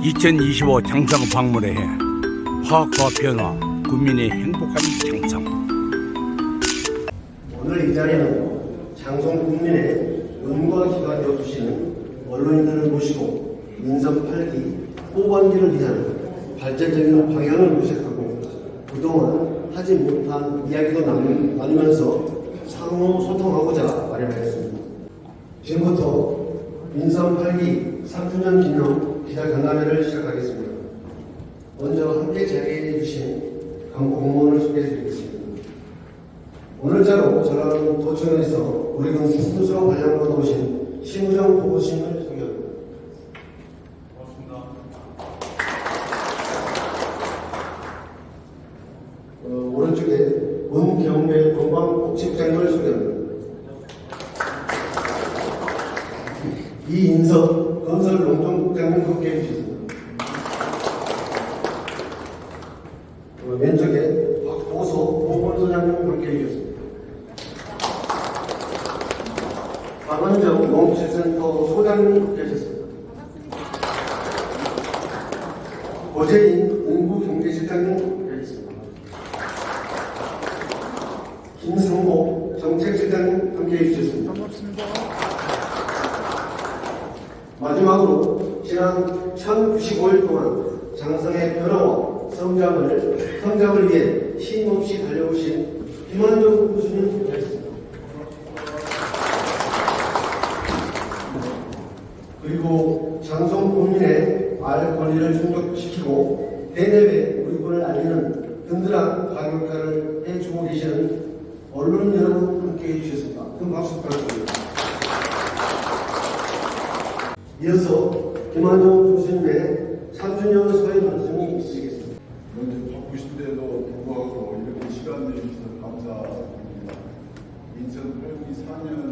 2025 장성 박물회 화학과 변화, 국민의 행복한 장성. 오늘 이 자리는 장성 국민의 은과 기가 되어주시는 언론인들을 모시고 민선 8기 후반기를 위한 발전적인 방향을 모색하고 그동안 하지 못한 이야기도 나누면서 상호 소통하고자 마련하였습니다. 지금부터 민선 8기 3주년 기념 기자간담회를 시작하겠습니다. 먼저 함께 자리해 주신 강구 공무원을 소개해 드리겠습니다. 오늘자로 전라도 도청에서 우리군 군수로 관련받아 오신 심우정 보고님을 소개합니다. 고맙습니다. 오른쪽에 문경배 건강복지부장님을 소개합니다. 이인석 건설농정국장님 함께해 주셨습니다. 왼쪽에 박보소 보건소장님 함께해 주셨습니다. 박원정 농업실센터 소장님 함께해 주셨습니다. 고재인 인구경제실장님 함께해 주셨습니다. 김승복 정책실장님 함께해 주셨습니다. 반갑습니다. 마지막으로 지난 1095일 동안 장성의 변화와 성장을 위해 쉼없이 달려오신 김한정 교수님 함께했습니다. 그리고 장성 국민의 알 권리를 충족시키고 대내외 우리 군을 알리는 든든한 과격화를 해주고 계시는 언론 여러분 함께해 주셨습니다. 큰 박수 부탁드립니다. 이어서 김한정 교수님의 3주년 서해 말씀이 있으시겠습니다. 먼저 바쁘신데도 불구하고 이렇게 시간 내주셔서 감사드립니다. 2008기 4년을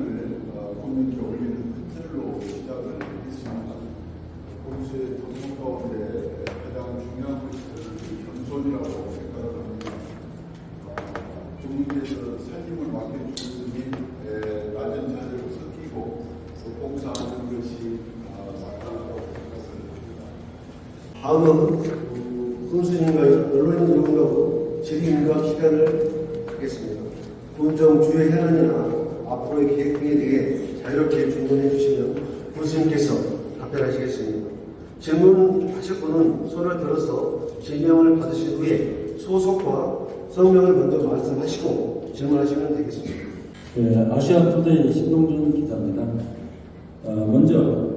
국민께 올리는 끝틀로 시작을 했습니다. 공수의 전문 가운데 가장 중요한 것이 겸손이라고 생각을 합니다. 국민께서 책임을 맡겨주셨으니 낮은 자세로 섞이고 또 봉사하는 것이 다음은 군수님과 언론인 여러분하고 질의응답 시간을 갖겠습니다. 군정 주요 현안이나 앞으로의 계획 등에 대해 자유롭게 질문해 주시면 군수님께서 답변하시겠습니다. 질문하실 분은 손을 들어서 질명을 받으신 후에 소속과 성명을 먼저 말씀하시고 질문하시면 되겠습니다. 네, 아시아투데이 신동준 기자입니다. 먼저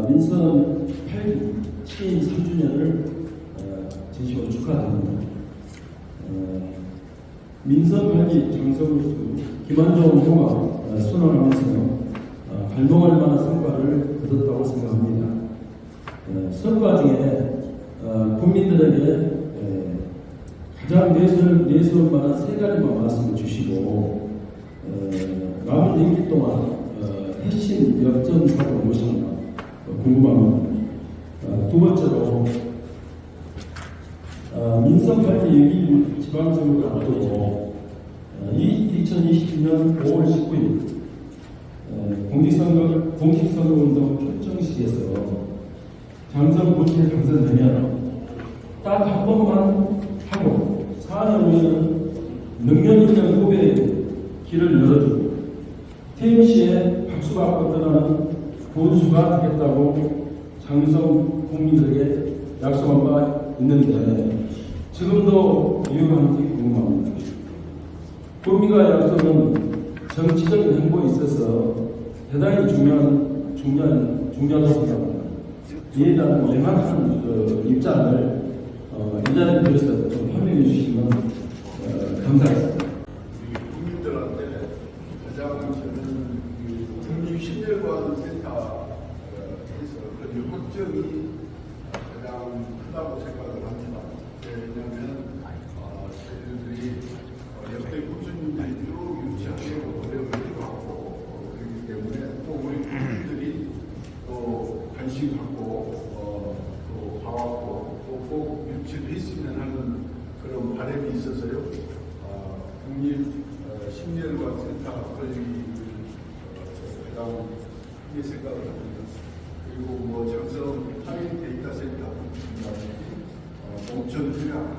민선 8기 취임 3주년을 진심으로 축하드립니다. 민선 8기 장성우수 김한정 후가 순환하면서 갈망할 만한 성과를 거뒀다고 생각합니다. 성과 중에 국민들에게 가장 내세울 만한 세 가지만 말씀을 주시고 남은 임기 동안 핵심 역전 사고가 무엇인가 궁금합니다. 두 번째로 민선 8기 예비 지방선거를 앞두고 2022년 5월 19일 공직선거운동 결정식에서 장성 본체에 당선되면 딱 한 번만 하고 4년 후에는 능력 있는 후배에게 길을 열어주고 퇴임 시에 박수가 받고 떠나는 군수가 되겠다고 장성 국민들에게 약속한 바 있는데 지금도 유효한지 궁금합니다. 국민과 약속은 정치적인 행보에 있어서 대단히 중요하다고 생각합니다. 이에 대한 명확한 입장을 이 자리에 비해서 좀 설명해 주시면 감사하겠습니다. 국민들한테 가장 저는 국립심혈관센터 그 확정이 가장 크다고 생각을 합니다. 왜냐하면 저희들이 옆에 군수님들이 쭉 유치하려고 노력을 하고 그렇기 때문에 또 우리 국민들이 또 관심 갖고 또 봐왔고 또 꼭 유치를 했으면 하는 그런 바람이 있어서요. 국립심혈관센터 설립을 가장 크게 생각을 합니다. 그리고 뭐 장성 타임 데이터 센터, 농촌 휴양,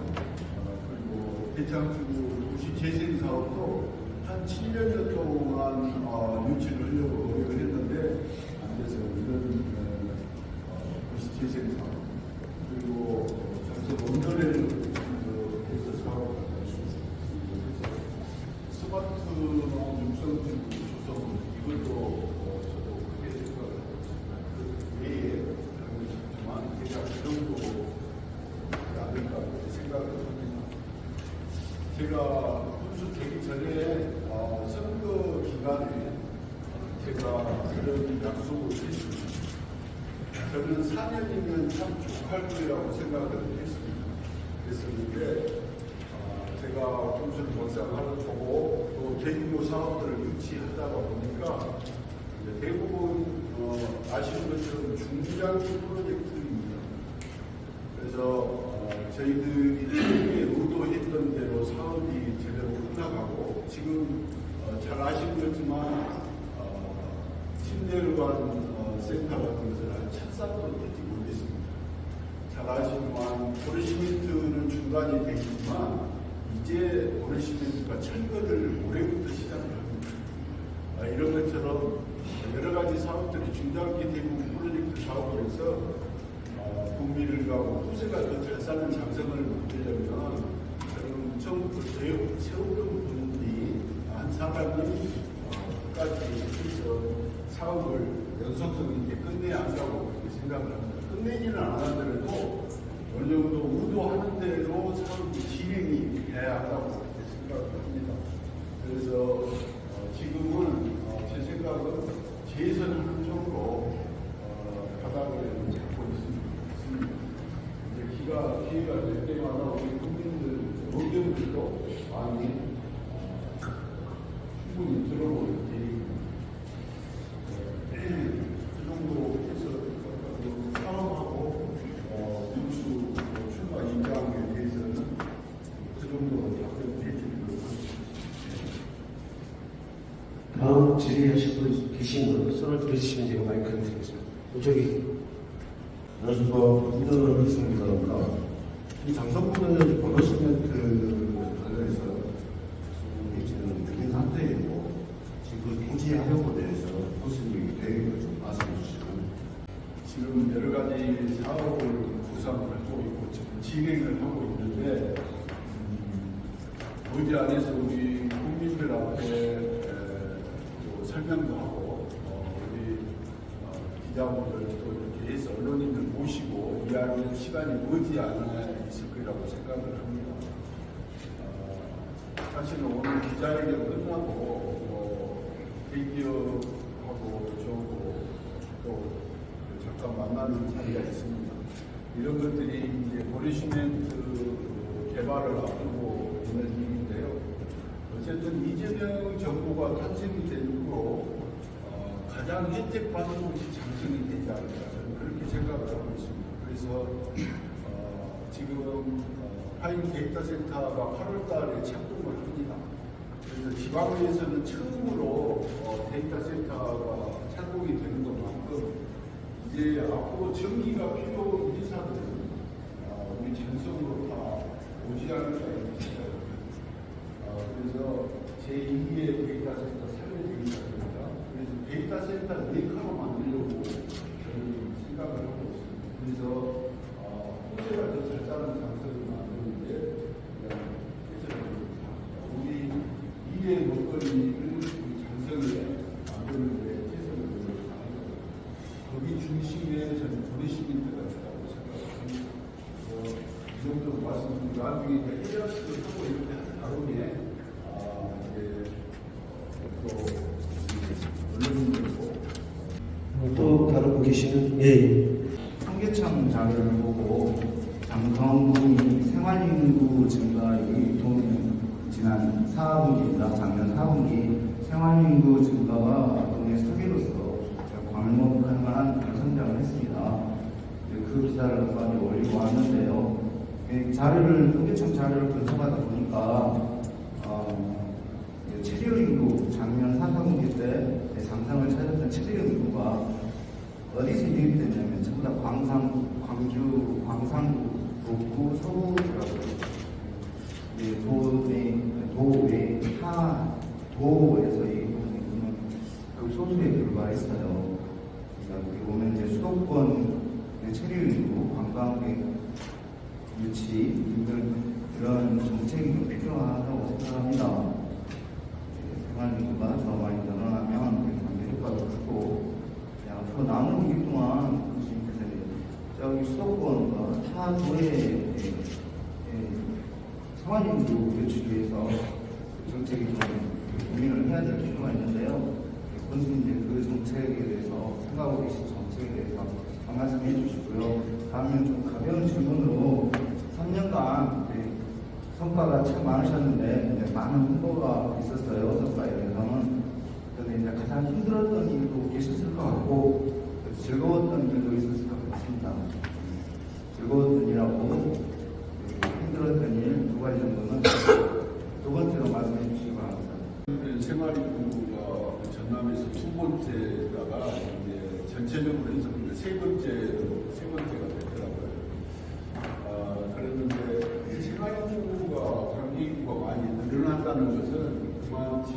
그리고 대창주 도시 재생 사업도 한 7년여 동안 유치를 하려고 노력을 했는데 안 돼서 이런 도시 재생 사업, 그리고 장성 원전을 해서 사업을 스마트 농 육성 조성 이것도 저도 크게 생각을 하고 있습니다. 그 외에 하지만 제가 그 정도 아닐까 생각을 합니다. 제가 군수되기 전에 선거 기간에 제가 그런 약속을 했습니다. 저는 4년이면 참 족할 거라고 생각을 했었는데 제가 군수 정상화를 보고 또 대규모 사업들을 유치하다가 보니까 대부분 아시는 것처럼 중장기 프로젝트입니다. 그래서 저희들이 처음에 의도했던 대로 사업이 제대로 끝나가고 지금 잘 아시는 것지만 침대관 센터 같은 것을 한 찻쌀도 될지 모르겠습니다. 잘 아시지만 보르시멘트는 중단이 되어 있지만 이제 보르시멘트가 철거를 올해부터 시작을 합니다. 이런 것처럼 여러 가지 사업들이 중장기 대부분 프로젝트 사업에서 국민을 가고 후세가 더 잘 사는 장성을 만들려면 저는 처음부터 세우던 분들이 한 사람이 끝까지 해서 사업을 연속성 있게 끝내야 한다고 그렇게 생각을 합니다. 끝내지는 않았더라도 어느 정도 의도하는 대로 사업이 진행이 돼야 한다고 그렇게 생각을 합니다. 그래서 지금은 제 생각은 재선하는 쪽으로 바닥을 잡고 있습니다. 이제 기회가 될 때마다 우리 국민들, 의견들도 많이 충분히 들어볼 계획입니다. 그 정도 해서 사업하고 군수 출마 입장에 대해서는 그 정도 답변 드리도록 하겠습니다. 다음 질의하실 분 계신 분 손을 들으시면 제가 마이크를 드리겠습니다. 저기 안녕하십니까. 김정은 기술기사입니다. 이 장성군은 보너시멘트 관련해서 지금 중인 상태이고 지금 토지 활용에 대해서 무슨 계획을 좀 말씀해 주시면. 지금 여러 가지 사업을 구상을 하고 있고 지금 진행을 하고 있는데 머지않아서 우리 국민들 앞에 또 설명도 하고 우리 기자분들 또 이렇게 해서 언론인들 모시고 이야기할 시간이 머지않아 있을 거라고 생각을 합니다. 사실은 오늘 기자회견 끝나고 대기업하고 저하고 또 잠깐 만나는 자리가 있습니다. 이런 것들이 이제 보리시멘트 개발을 앞두고 있는 일인데요. 어쨌든 이재명 정부가 탄생이 된 후로 가장 혜택받는 곳이 장성이 되지 않을까 저는 그렇게 생각을 하고 있습니다. 그래서 지금 파인 데이터 센터가 8월 달에 착공을 합니다. 그래서 지방에서는 처음으로 데이터 센터가 착공이 되는 것만큼 이제 앞으로 전기가 필요 회사들은 우리 전성으로 다 오지 않을까 이렇게 생각합니다. 그래서 제2의 데이터 센터, 3의 데이터 센터, 그래서 데이터 센터 4칸으로 만들려고 저는 생각을 하고 있습니다. 그래서 호재가 더 잘 사는 장소를 만드는데 우리 미래 먹거리를 장성에 만드는데 최선을 다하는 거기 중심에 저는 보리시멘트가 있다고 생각합니다. 그래서 이 정도 말씀드리고 나중에 해결식을 하고 이렇게 하는 다음에 또 언론인들도 또 다른 분 계시면 예. 통계청 자료를 보고 장성군이 생활인구 증가율이 지난 4분기입니다. 작년 4분기 생활인구 증가가 동네 서기로서 괄목할 만한 성장을 했습니다. 그 기사를 많이 올리고 왔는데요. 통계청 자료를 분석하다 보니까 체류인구 작년 4분기 때 상승을 찾았던 체류인구가 어디서 유입됐냐면 전부 다 광주 광산구 북구 서구라고 도외 타 도에서 이 부분은 그 소수에 불과했어요. 그러니까 여기 보면 이제 수도권 체류 인구 관광객 유치 그런 정책이 좀 필요하다고 생각합니다. 생활 인구가 더 많이 늘어나면 경제 효과도 크고 앞으로 남은 기간 동안 저기 수도권과 타 도의 생활 인구 유치를 위해서 정책이 좀 고민을 해야 될 필요가 있는데요. 그것은 이제 그 정책에 대해서 생각하고 계신 정책에 대해서 한 말씀 해주시고요. 다음은 좀 가벼운 질문으로 3년간 성과가 참 많으셨는데 많은 홍보가 있었어요. 성과에 대해서는. 그런데 이제 가장 힘들었던 일도 계셨을 것 같고 즐거웠던 일도 있었을 것 같습니다. 즐거웠던 일하고 힘들었던 일 두 가지 정도는 두 번째로 말씀해 주시기 바랍니다. 생활인구가 전남에서 두 번째다가 이제 전체적으로 해서 세 번째가 됐더라고요. 그랬는데 생활인구가 관계인구가 많이 늘어난다는 것은 그만치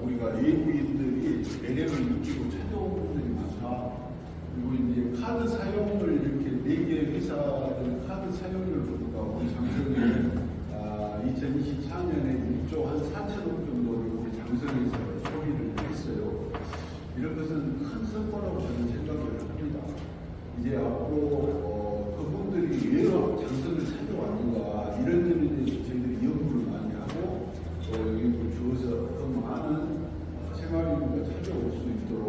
우리가 외국인들이 매력을 느끼고 찾아오는 분들이 많다. 그리고 이제 카드 사용을 이렇게 4개 회사들 카드 사용률을 보니까 우리 장성이 2024년에 1조 한 4천억 정도를 우리 장성에서 소비를 했어요. 이런 것은 큰 성과라고 저는 생각을 합니다. 이제 앞으로 그분들이 왜 장성을 찾아왔는가 이런 점에 대해서 저희들이 연구를 많이 하고 또 여기 주어서 더 많은 생활인구가 찾아올 수 있도록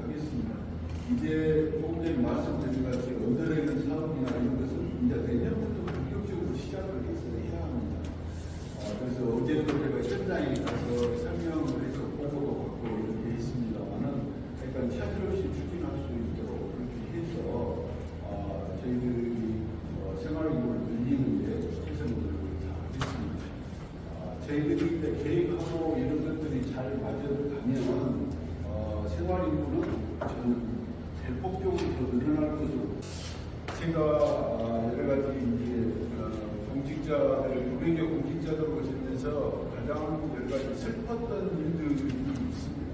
하겠습니다. 이제 조금 전에 말씀드린 같이 얻어내는 사업이나 이런 것은 이제 내년부터 본격적으로 시작을 해야 합니다. 그래서 어제도 제가 현장에 가서 설명을 해서 보고도 받고 이렇게 했습니다만은 약간 차질 없이 추진할 수 있도록 그렇게 해서 저희들이 생활인구를 늘리는 데 최선을 다하겠습니다. 저희들이 이제 계획하고 이런 것들이 잘 맞아가면 생활인구는 저는 대폭적으로 더 늘어날 것으로 제가 여러 가지 이제 공직자들, 고객력 공직자들로 지내면서 가장 여러 가지 슬펐던 일들이 있습니다.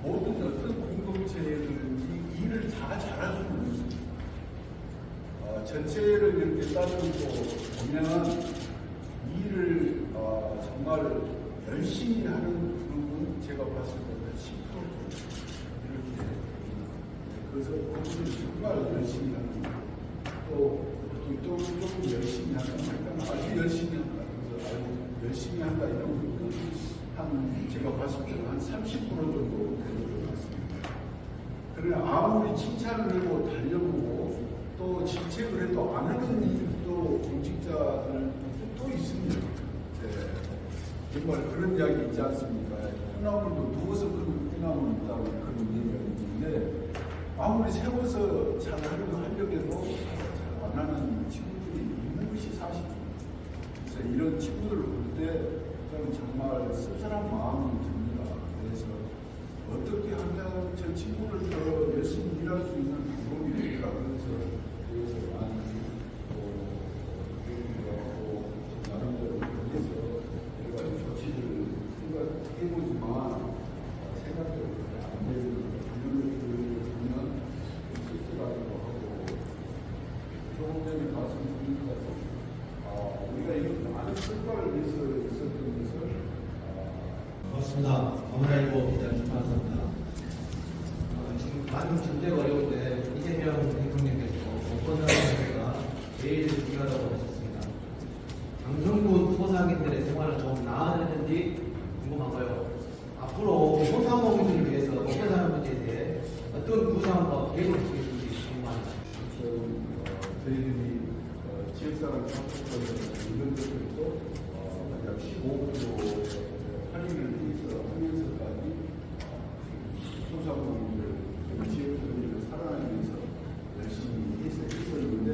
모든 어떤 공동체든지 일을 다 잘할 수는 없습니다. 전체를 이렇게 따지고 보면 일을 정말 열심히 하는 그룹은 제가 봤을 때 10% 정도 이렇게 그래서 그분들이 정말 열심히 하는 또 좀 열심히 한다. 아주 열심히 한다. 그래서 아주 열심히 한다. 이런 부분은 한 제가 봤을 때는 한 30% 정도 되는 것 같습니다. 그러나 아무리 칭찬을 하고 달려보고 또 질책을 해도 안 하는 일도 공직자들 또 있습니다. 네. 정말 그런 이야기 있지 않습니까? 콩나물도 누워서 큰 콩나물 있다고 그런 얘기가 있는데 아무리 세워서 잘 하려고 해도 안 하는 친구들이 있는 것이 사실입니다. 그래서 이런 친구들을 볼 때 저는 정말 씁쓸한 마음이 듭니다. 그래서 어떻게 하면 저 친구를 더 열심히 일할 수 있는 방법이 될까 그래서 많이 교육하고 나름대로 그래서 여러 가지 조치를 생각해보지만 생각대로 안 되는 부분을 보면 씁쓸하기도 하고 조금 전에 말씀드린 것 같습니다. 우리가 이런 많은 성과를 위해서 있었던 것을 반갑습니다. 아무래도 기자 김한서입니다. 지금 많은 경제가 어려운데 이재명 대통령께서 공권자가 제일 중요하다고 하셨습니다. 장성군 소상인들의 생활을 좀 나아졌는지 궁금한가요? 앞으로 소상공인들을 위해서 먹고 사는 문제에 대해 어떤 구상과 계획을 주실지 궁금합니다. 저희들이 지역사랑 창출하는 이런 것들도 약 15% 할인을 해서 하면서까지 소상공인들 지역들을 살아나기 위해서 열심히 했었는데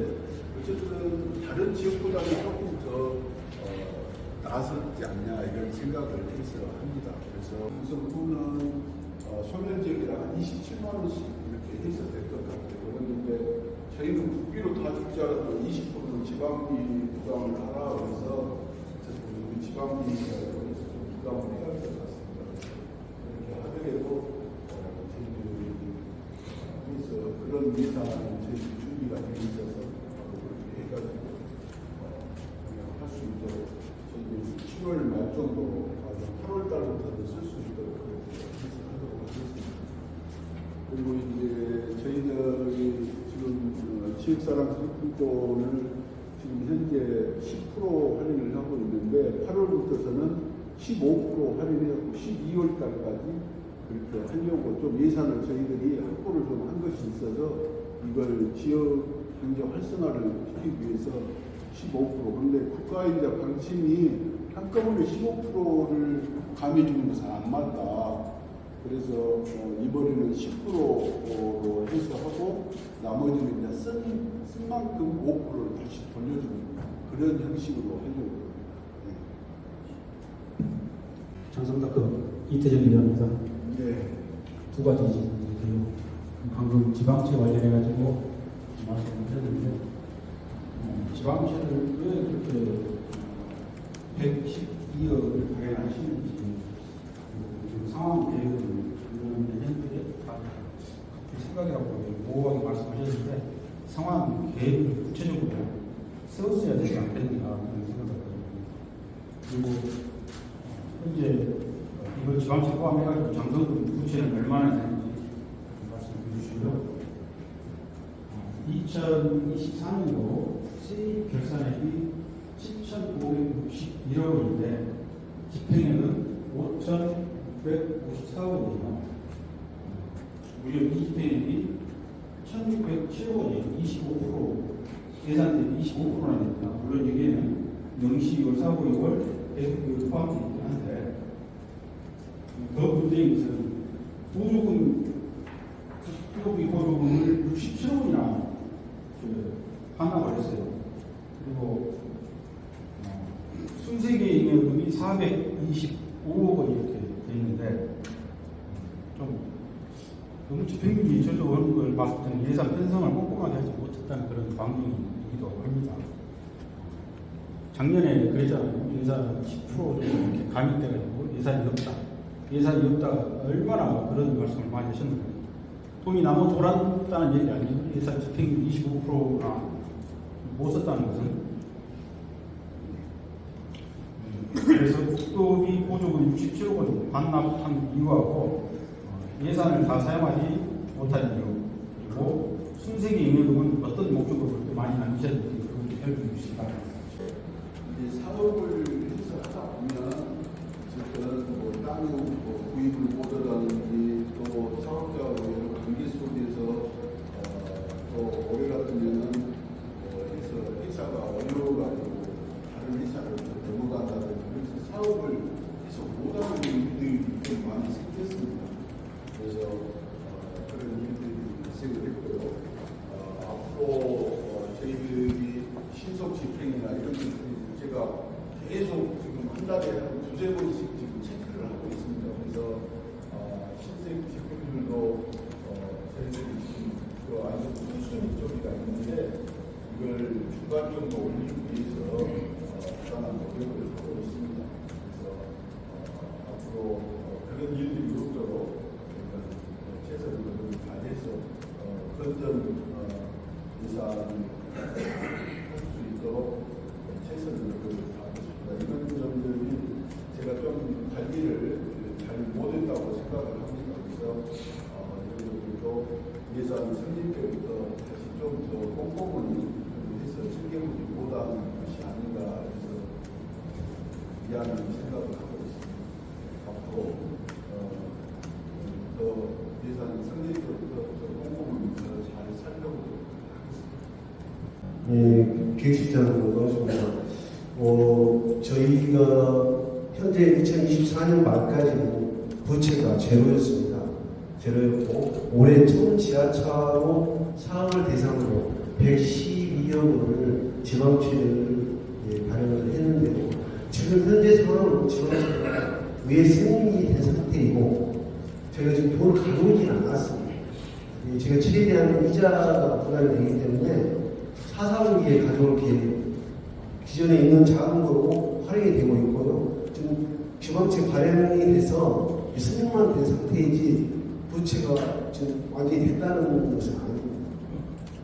어쨌든 다른 지역보다는 조금 더 나섰지 않냐 이런 생각을 해서 합니다. 그래서 우선군은 소멸적이라 한 27만 원씩 이렇게 해서 될 것 같아요. 그런데 저희는 국비로 다 줄지 알아도 20%는 지방비 부담을 하라 그래서 우리 지방비가 여기서 좀 부담을 해야 할 것 같습니다. 그렇게 하더라도 저희들이 그래서 그런 예산은 저희 준비가 되어 있어서 그렇게 해가지고 할 수 있도록 저희들이 7월 말 정도 8월 달부터 쓸 수 있도록 그렇게 해서 하도록 하겠습니다. 그리고 이제 저희들이 지금 지역사랑 상품권을 지금 현재 10% 할인을 하고 있는데 8월부터서는 15% 할인해서 12월 달까지 그렇게 하려고 좀 예산을 저희들이 확보를 좀 한 것이 있어서 이걸 지역 경제 활성화를 시키기 위해서 15%. 그런데 국가의 이제 방침이 한꺼번에 15%를 감해주는 것은 안 맞다. 그래서 이번에는 10%로 해서 하고 나머지는 이제 쓴 만큼 5%를 다시 돌려주는 그런 형식으로 하려고. 장성탁급 이태정 의원입니다. 네. 두 가지 질문인데요. 방금 지방채 관련해가지고 말씀을 드렸는데 지방채를 왜 그렇게 112억을 발행하시는지 지금 상황 계획을 내년도에 다 생각이라고 모호하게 말씀하셨는데 상황 계획을 구체적으로 세웠어야 되지 않겠는가 그런 생각을 가지고 그리고 현재 이걸 지방채 포함해가지고 장성금 부채는 얼마나 되는지 말씀해 주시고요. 2024년도 세입 결산액이 7,561억 원인데 집행액은 5,954억 원이에요. 무려 이 집행액이 1,607억 원이에요. 25% 예산 대비 25%나 됩니다. 물론 여기에는 명시월, 사고월 계속 포함되어 있긴 한데 더 문제인 것은 보조금, 수도비 보조금을 67억 원이나 반납을 했어요. 그리고 순세계 잉여금이 425억 원이 이렇게 돼 있는데 좀 너무 집행률이 저조한 걸 봤을 때는 예산 편성을 꼼꼼하게 하지 못했다는 그런 광경이기도 합니다. 작년에 그랬잖아요. 예산 10% 정도 이렇게 감입돼가지고 예산이 없다. 예산이 없다. 얼마나 그런 말씀을 많이 하셨는데 돈이 너무 돌았다는 얘기 아니에요. 예산 집행률 25%나 못 썼다는 것은. 그래서 국도비 보조금 67억 원 반납한 이유하고 예산을 다 사용하지 못한 이유 그리고 순세기 잉여금은 어떤 목적으로 그렇게 많이 안 주셨는지 그걸 좀 설명해 주시기 바랍니다. 이제 사업을 해서 하다 보면 어쨌든 뭐 땅 구입을 못하다든지 또 사업자와 여러 관계 속에서 또 올해 같으면은 해서 회사가 어려워가지고 다른 회사를 넘어간다든지 그래서 사업을 해서 못하는 일들이 좀 많이 생겼습니다. 그래서 그런 일들이 발생을 했고요. 앞으로 저희들이 신속 집행이나 이런 것들이 제가 계속 지금 한 달에 한 두세 번씩 지금 체크를 하고 있습니다. 그래서 신속 집행률도 저희들이 지금 아주 꾸준히 쪽이가 있는데 이걸 중간 정도 올리기 위해서 부단한 노력을 하고 있습니다. 그래서 앞으로 그런 일들이 없도록 최선을 다해서 건전 예산을 할 수 있도록 최선을 다하겠습니다. 이런 점들이 제가 좀 관리를 잘 못했다고 생각을 합니다. 그래서 여러분들도 예산 승인 때부터 다시 좀 더 꼼꼼히 해서 챙겨보지 못한 것이 아닌가 해서 미안한 생각을 하고 있습니다. 앞으로 더 예산 승인 때부터 꼼꼼히 잘 살펴보도록 하겠습니다. 예, 기획실장 반갑습니다. 저희가 현재 2024년 말까지는 부채가 제로였습니다. 제로였고 올해 총 지하차로 사업을 대상으로 112억 원을 지방채를 발행을 했는데요. 지금 현재 상황으로 지방채가 위에 승인이 된 상태이고 제가 지금 돈을 가져오진 않았습니다. 제가 최대한 이자가 부담이 되기 때문에 사사분기에 가져올 게 기존에 있는 자금으로 활용이 되고 있고요. 지금 지방채 발행이 돼서 승인만 된 상태이지 부채가 지금 완전히 됐다는 것은 아닙니다.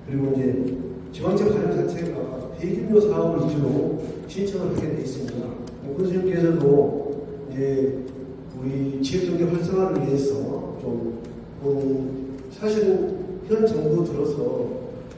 그리고 이제 지방채 발행 자체가 대규모 사업을 위주로 신청을 하게 되어 있습니다. 군수님께서도 이제 우리 지역경제 활성화를 위해서 좀 사실은 현 정부 들어서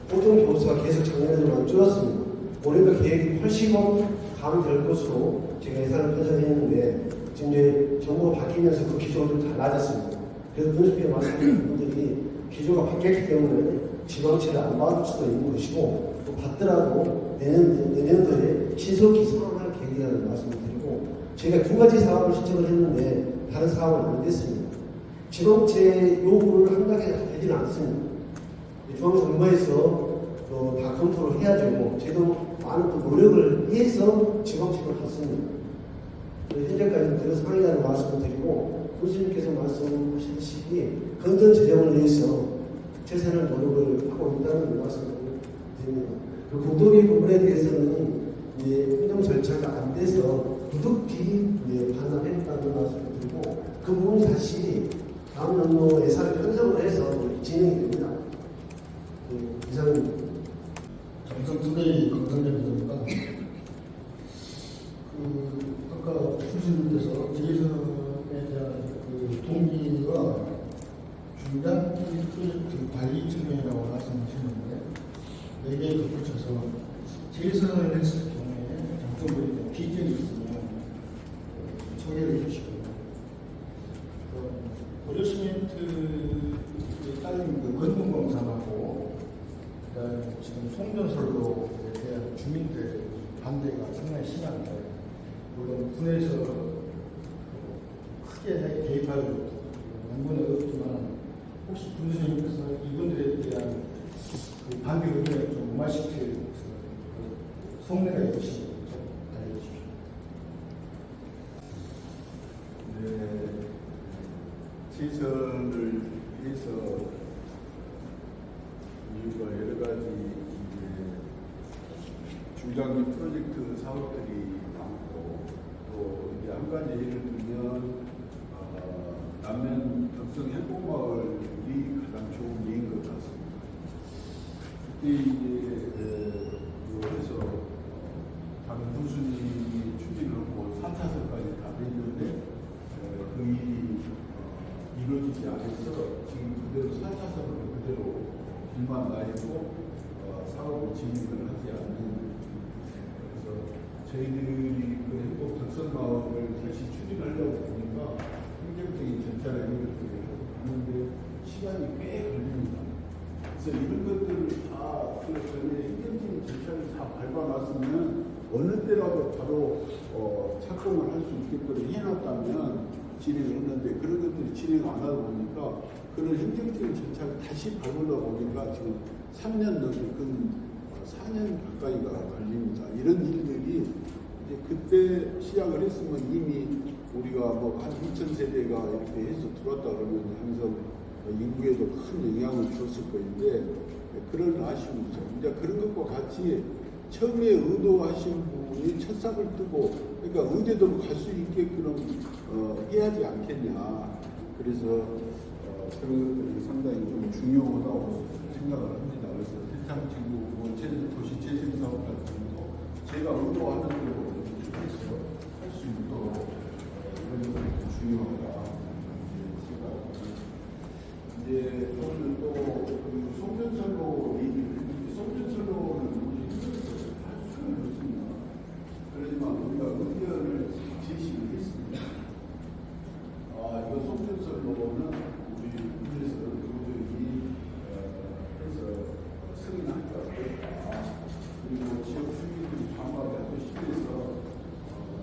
고등교수가 계속 작년에만 줄었습니다. 올해도 계획이 80억 감될 것으로 제가 예산을 편성했는데 지금 이제 정부가 바뀌면서 그 기조가 좀 달라졌습니다. 그래서 군수님께 말씀하신 분들이 기조가 바뀌었기 때문에 지방채를 안 받을 수도 있는 것이고 또 받더라도 내년도에 신속히 상환할 계획이라는 말씀을 드리고 저희가 두 가지 사업을 신청을 했는데 다른 사업은 안 됐습니다. 지방채 요구를 한다고 해서 되지는 않습니다. 중앙정부에서 다 검토를 해야 되고 저희도 많은 또 노력을 해서 지방채를 받습니다. 현재까지 들어서 상의하는 말씀을 드리고 교수님께서 말씀하시듯이 건전 재정을 위해서 최선의 노력을 하고 있다는 말씀을 드립니다. 그 국도비 부분에 대해서는 행정 절차가 안 돼서 부득이 반납했다는 말씀을 드리고 그 부분이 다시 다음 연도 예산을 편성을 해서 진행이 됩니다. 이상입니다. 장성 투데이 건강연구입니다. 아까 교수님께서 제일선에 대한 동기가 중장기 프로젝트 관리 측면이라고 말씀하셨는데 여기에 덧붙여서 제일선을 했을 경우에 장성분이 비전이 있으면 소개를 해주시고요. 보조시멘트에 따른 건물공사하고 그다음에 지금 송전설로에 대한 주민들의 반대가 상당히 심한데 물론 군에서 크게 개입할 연구는 어렵지만 혹시 군수님께서 이분들에 대한 반대 의견을 좀 무마시킬 속내가 있으시면 좀 알려주십시오. 네, 지선을 위해서 이유가 여러 가지 중장기 프로젝트 사업들이 많고 또 이제 한 가지 예를 들면 남면 덕성 행복마을이 가장 좋은 예인 것 같습니다. 그때 이제 그래서 다른 군수님이 추진을 하고 3차선까지 다 됐는데 그 일이 이루어지지 않아서 지금 그대로 4차선으로 그대로 길만 나 있고 사업을 진행을 하지 않는. 그래서 저희들이 그 행복 덕성마을을 다시 추진하려고 보니까 행정적인 절차를 이런 것들을 하는데 시간이 꽤 걸립니다. 그래서 이런 것들을 다 그 전에 행정적인 절차를 다 밟아놨으면 어느 때라도 바로 착공을 할 수 있게끔 해놨다면 진행을 했는데 그런 것들이 진행 안 하다 보니까 그런 행정적인 절차를 다시 밟으다 보니까 지금 3년 넘게 4년 가까이가 걸립니다. 이런 일들이 이제 그때 시작을 했으면 이미 우리가 뭐 한 2,000세대가 이렇게 해서 들어왔다 그러면 항상 인구에도 큰 영향을 줬을 거인데 그런 아쉬움이 있죠. 이제 그런 것과 같이 처음에 의도하신 분이 첫삭을 뜨고 그러니까 의대도로 갈 수 있게끔 해야지 않겠냐. 그래서 그런 것들이 상당히 좀 중요하다고 생각을 합니다. 그래서 대창지구 도시재생사업 같은 것도 제가 의도하는 대로 해서 할 수 있도록 이런 것들이 중요하다. 이제 오늘 또 송전선로 얘기를 했는데 송전선로는 우리 힘들어서 할 수는 없습니다. 그렇지만 우리가 의견을 제시를 했습니다. 이거 송전선로는 우리 군에서 도저히 해서 승인하기가 어렵다. 그리고 지역 주민들이 반발을 하고 싶어서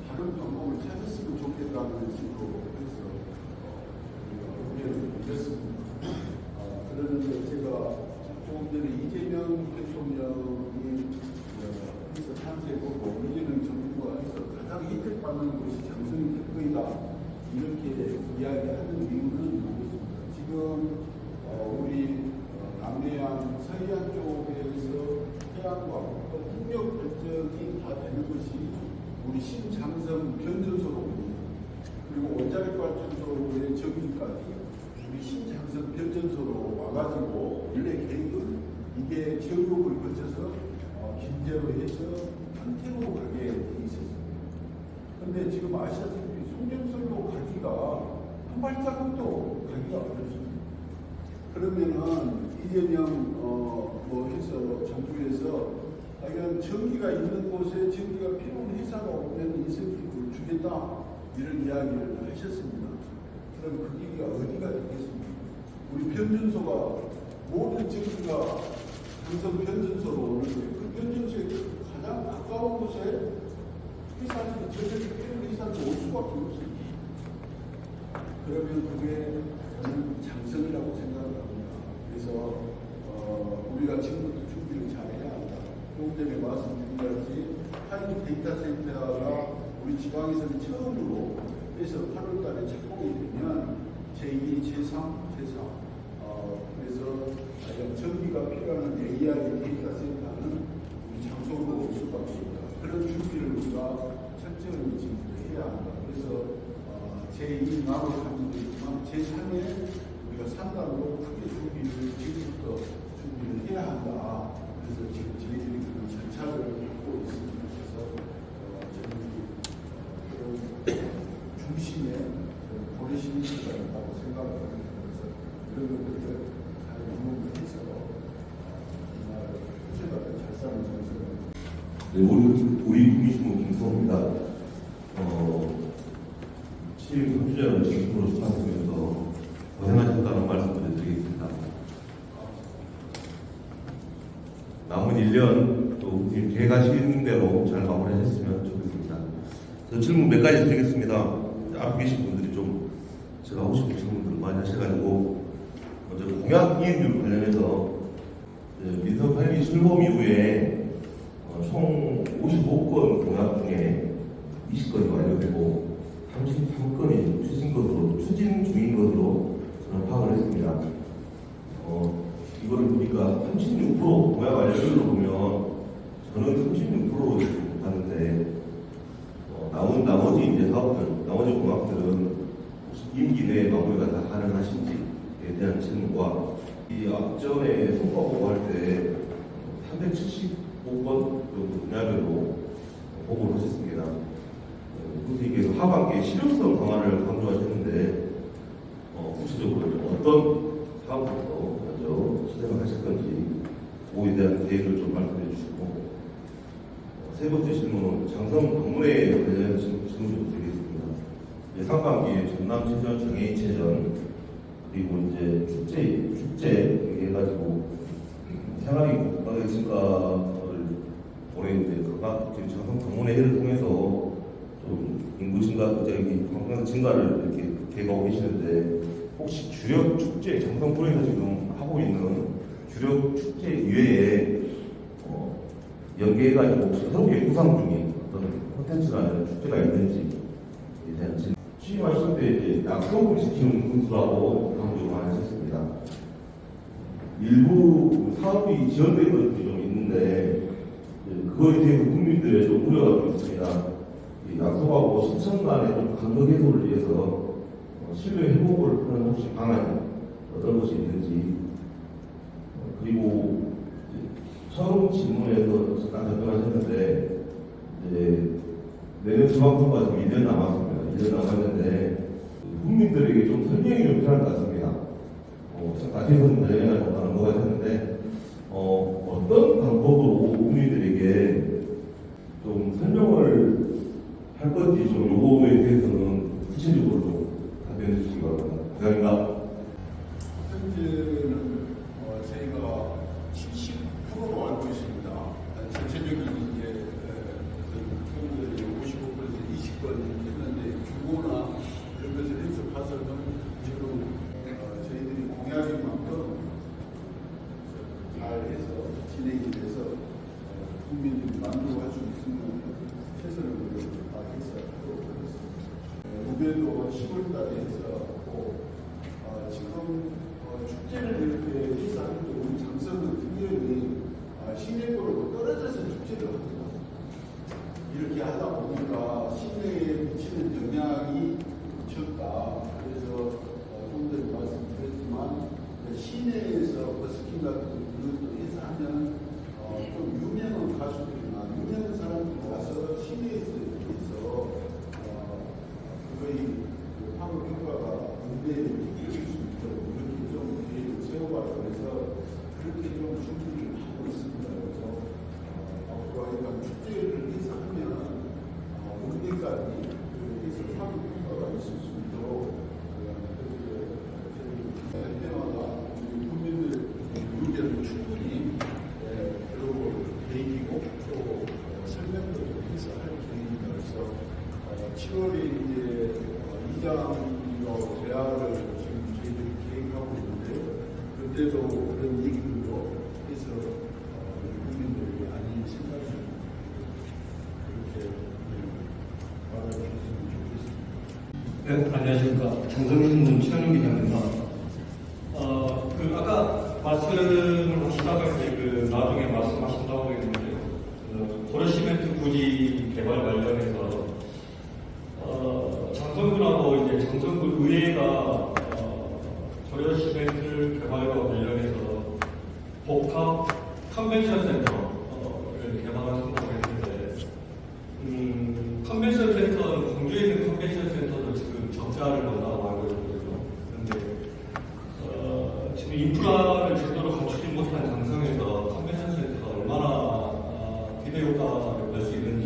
다른 방법을 찾았으면 좋겠다는 식으로 해서 의견을 드렸습니다. 그러는데 제가 조금 전에 이재명 대통령이 해서 탄생하고 이재명 정부가 해서 가장 혜택받는 곳이 장성이 특구이다 이렇게 이야기하는 이유는 무엇입니까? 우리 신장성 변전소로 옵니다. 그리고 원자력 발전소의 전기까지 우리 신장성 변전소로 와가지고 원래 계획은 이게 지역을 거쳐서 김제로 해서 한태로 가게 돼 있었습니다. 근데 지금 아시다시피 송정선로 가기가 한 발자국도 가기가 어렵습니다. 그러면은 이재명 뭐 해서 정부에서 과연 전기가 있는 곳에 전기가 필요한 회사가 오면 인센티브를 주겠다 이런 이야기를 하셨습니다. 그럼 그 길이가 어디가 되겠습니까? 우리 변전소가 모든 전기가 삼성 변전소로 오는데 그 변전소에 가장 가까운 곳에 회사는 저녁에 필요한 회사는 올 수밖에 없습니다. 그러면 그게 저는 장성이라고 생각을 합니다. 그래서 우리가 지금부터 준비를 잘해야 한다. 조금 전에 말씀드린 것이 타임 데이터 센터가 우리 지방에서는 처음으로 해서 8월 달에 착공이 되면 제2, 제3, 제4 그래서 전기가 필요한 AI 데이터 센터는 우리 장소로 올 수밖에 없다. 그런 준비를 우리가 철저히 지금 해야 한다. 그래서 제2 나로 가는 데 있지만 제3에 우리가 상당으로 크게 준비를 지금부터 준비를 해야 한다. 그래서 지금 저희들이 그런 절차를 하고 있습니다. 그래서 저는 그런 중심에 보내시민들가 있다고 생각을 합니다. 그래서 이런 것들을 잘 연구해서 정말 구체적으로 잘 사는 정책을 네, 우리 국민신문 김성호입니다. 취임 3주년을 진심으로 축하드리면서 고생하셨다는 말씀을 드리겠습니다. 남은 1년 또 계획하신 대로 잘 마무리하셨으면 좋겠습니다. 저 질문 몇 가지 드리겠습니다. 앞에 계신 분들이 좀 제가 하고 싶은 질문들을 많이 하셔가지고 먼저 공약 이행률 관련해서 민선 8기 출범 이후에 총 55건 공약 중에 20건이 완료되고 33건이 추진 중인 것으로 저는 파악을 했습니다. 이거를 보니까 36% 공약 완료율로 보면 저는 36%를 봤는데 나머지 이제 사업들, 나머지 공약들은 혹시 임기 내에 마무리가 다 가능하신지에 대한 질문과 이 앞전에 성과 보고할 때 375건 정도 분야별로 보고를 하셨습니다. 그래서 하반기에 실효성 강화를 강조하셨는데 구체적으로 어떤 사업부터 먼저 시작을 하실 건지 그거에 대한 계획을 좀 말씀해 주시고 세 번째 질문은 장성 방문에 관련해서 질문 좀 드리겠습니다. 상반기에 전남체전, 장애인체전 그리고 이제 축제 해가지고 생활이 국가의 증가를 보내는데 그가 장성 방문의 해를 통해서 좀 인구 증가, 관광 증가를 이렇게 계획하고 계시는데 혹시 주력 축제, 장성군에서 지금 하고 있는 주력 축제 이외에 연계해가지고 혹시 새롭게 구상 중인 어떤 콘텐츠나 축제가 있는지에 대한 질문. 취임하실 때 이제 약속을 지키는 군수라고 강조를 많이 하셨습니다. 일부 사업이 지연된 것들이 좀 있는데 그거에 대해서 국민들의 좀 우려가 좀 있습니다. 약속하고 실천 간의 좀 간격 해소를 위해서 신뢰 회복을 하는 혹시 방안이 어떤 것이 있는지 그리고 처음 질문에서 잠깐 답변하셨는데 이제 내년 중앙선거가 지금 1년 남았습니다. 1년 남았는데 국민들에게 좀 설명이 좀 필요할 것 같습니다. 다시는 관련해서 어떤 거가 있었는데 어떤 방법으로 국민들에게 좀 설명을 할 건지 좀 요거에 대해서는 구체적으로 좀 답변해 주시기 바랍니다. 감사합니다. 현재는 저희가 70%로 알고 있습니다. 전체적인 이제 학생들이 55%에서 20건 했는데 규모나 이런 것을 해서 봐서는 지금 저희들이 공약인 만큼 잘 해서 진행이 돼서 국민들이 만족할 수 있는 최선을 다해서 하도록 하겠습니다. 무대도 10월 달에 해서 지금 축제를 이렇게 해서 하는데 우리 장성은 특별히 시내도로 떨어져서 축제를 합니다. 이렇게 하다 보니까 시내에 미치는 영향이 적다. 그래서 좀 전에 말씀드렸지만 시내에서 버스킹 같은 것도 해서 하면 좀 유명한 가수들이나 유명한 사람들이 와서 시내에서 거의 화물 효과가 문제를 일으킬 수 있도록 이렇게 좀 계획을 세워가고 해서 그렇게 좀 준비를 하고 있습니다. 그래서 앞으로 하여간 축제를 해서 하면 우리까지 해서 화물 효과가 있을 수 있도록 그렇게 때마다 국민들 의견을 충분히 들어볼 계획이고 또 설명도 해서 할 계획입니다. 그래서 7월에 이제 이장으로 대화를 지금 저희들이 계획하고 있는데요. 그때도 그런 얘기들도 해서 국민들이 아닌 생각을 그렇게 말해주셨으면 좋겠습니다. 네, 안녕하십니까. 장성윤 친환경 기자입니다. 아까 말씀을 하시다가 나중에 말씀하신다고 했는데, 도로시멘트 부지 개발 관련해서, 장성군하고 이제 장성군 의회가, 도로시멘트 개발과 관련해서 복합 컨벤션 센터를 개발을 선포했는데, 컨벤션 센터는 광주에 있는 컨벤션 센터도 지금 적자를 본다고 알고 있거든요. 그런데 지금 인프라를 제대로 갖추지 못한 장성에서 컨벤션 센터가 얼마나 기대 효과를 낼 수 있는지,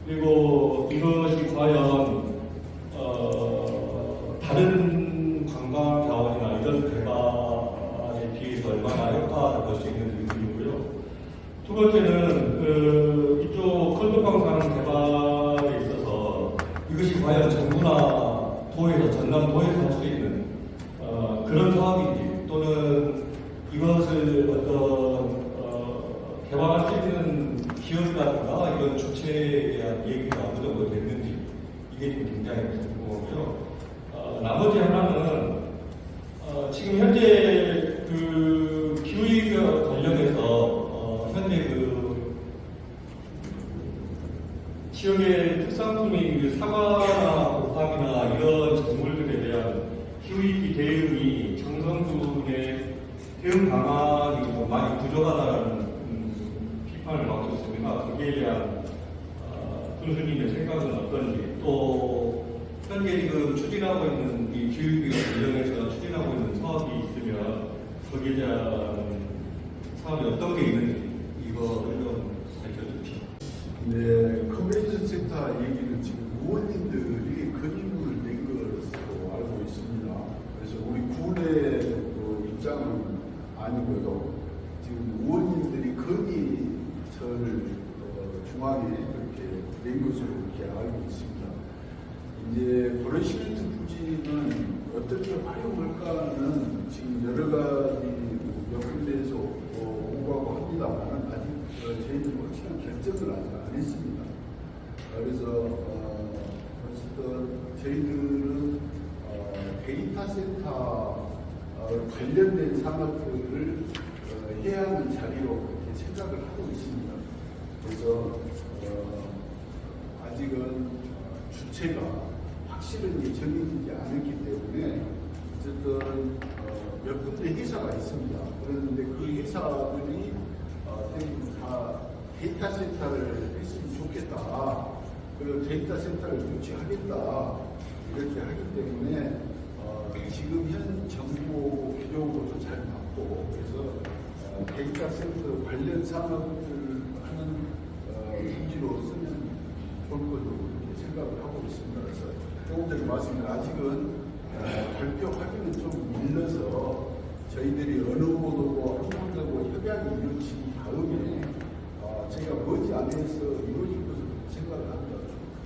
그리고 이것이 과연 다른 관광 자원이나 이런 개발에 비해서 얼마나 효과를 낼 수 있는지 궁금이고요. 두 번째는 이쪽 컬도광산 개발에 있어서 이것이 과연 정부나 도에서 전남도에서 할 수 있는 그런 사업인지, 또는 이것을 어떤 개발할 수 있는 기업이라든가 이런 주체에 대한 얘기가 어느 정도 됐는지, 이게 좀 굉장히 궁금하고요. 나머지 하나는 지금 현재 그 기후위기와 관련해서 현재 지역의 특산품인 사과나 옥합이나 이런 작물들에 대한 기후위기 대응이 장성군의 대응 방안이 좀 많이 부족하다는 비판을 받고 있습니다. 거기에 대한 군수님의 생각은 어떤지, 또 현재 지금 추진하고 있는 이 기후위기와 관련해서 추진하고 있는 사업이 있으면 거기에 대한 사업이 어떤 게 있는지 이거를 좀 밝혀주십시오. 네, 컨벤션 센터 얘기는 지금 의원님들이 그림을 낸 것으로 알고 있습니다. 그래서 우리 군의 그 입장은 아니고요. 지금 의원님들이 건의서를 중앙에 그렇게 낸 것으로 이렇게 알고 있습니다. 이제 도로시멘트 부지는 어떻게 활용할까는 지금 여러 가지 몇 군데에서 오가고 합니다만 아직 저희는 확실한 결정을 아직 안 했습니다. 그래서 어쨌든 저희들은 데이터 센터 관련된 산업들을 해야 하는 자리로 그렇게 생각을 하고 있습니다. 그래서 아직은 주체가 확실하게 정해지지 않았기 때문에 어쨌든 몇 군데 회사가 있습니다. 그런데 그 회사들이 다 데이터 센터를 했으면 좋겠다. 그리고 데이터 센터를 유치하겠다. 이렇게 하기 때문에 지금 현 정부 비용으로도 잘 받고, 그래서 데이터 센터 관련 산업을 하는 분지로 쓰면 좋을 것으로 이렇게 생각을 하고 있습니다. 그래서 조금 전에 말씀드린 아직은 발표 하기는 좀 밀려서 저희들이 어느 곳하고 한 군데하고 협약이 이루어진 다음에 제가 머지않아서 이루어질 것으로 생각을 합니다.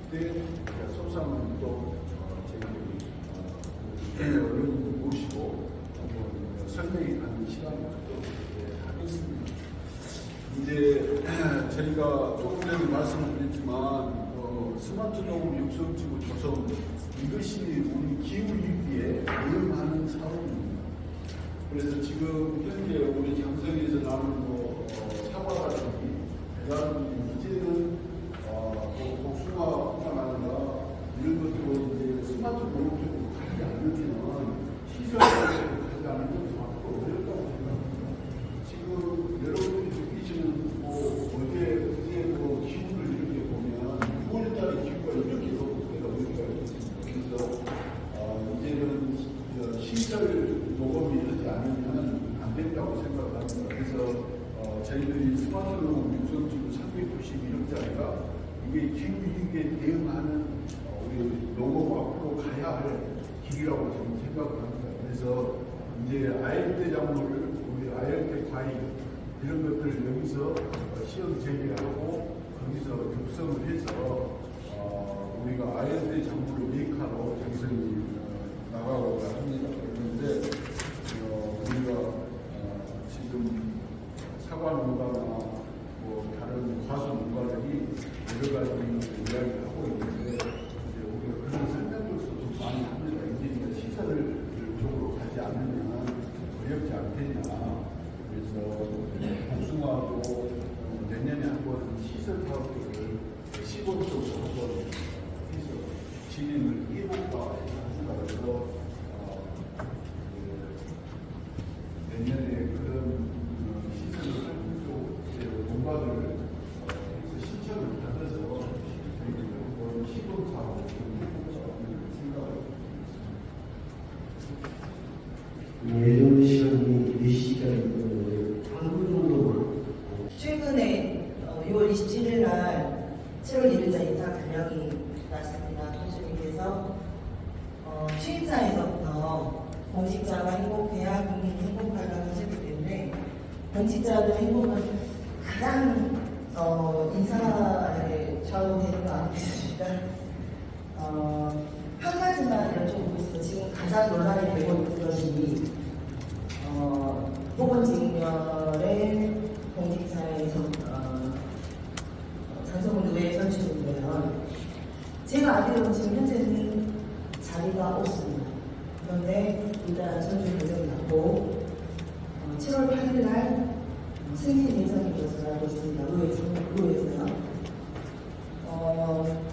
그때 소상은 또 저희들이 언론인들 모시고 한번 설명하는 시간을 갖도록 하겠습니다. 이제 저희가 조금 전에 말씀드렸지만 스마트 농업 육성지구 조성, 이것이 우리 기후위기에 대응하는 사업입니다. 그래서 지금 현재 우리 장성에서 나는 사과라든지 배라든지 이제는 된다고 생각합니다. 그래서 저희들이 스마트로운 육성지구 391억짜리가 이게 기후위기에 대응하는 우리 노고가 앞으로 가야 할 길이라고 저는 생각을 합니다. 그래서 이제 아열대 작물을 우리 아열대 과일 이런 것들을 여기서 시험 재배하고 거기서 육성을 해서 우리가 아열대 작물을 메이커로 저기서 나가고 합니다. 그런데 우리가 지금 사과 농가나 뭐 다른 과수 농가들이 여러 가지 이야기를 하고 있는데 이제 우리가 그런 설명으로서도 많이 합니다. 이제 시설을 쪽으로 가지 않으면 어렵지 않겠냐. 그래서 복숭아도 내년에 한번 시설 사업들을 시골 쪽으로 한번 해서 진행을 해볼까 생각해서 내년에 그런 시설을 하는 쪽 농가들을 해서 신청을 받아서 저희들이 한번 시골 사업을 해볼까 생각을 예정 시간이 4시간 있는데 8분 정도만. 최근에 6월 27일 날 7월 1일자 인사 간령이 났습니다. 통수님께서 취임사에서부터 공직자가 행복해야 국민이 행복하다고 하셨기 때문에 공직자들 행복은 가장 인사에 좌우되는 거 아니겠습니까? 한 가지만 여쭤보고 있어요. 지금 가장 논란이 되고 있는 것이 보건직렬의 공직자에서 장성훈 의회 선출인데요. 제가 알기로는 지금 현재는 자리가 없습니다. 그런데 일단 선출 예정이 났고 7월 8일 날 승인 예정인 것으로 알고 있습니다. 의회에서요.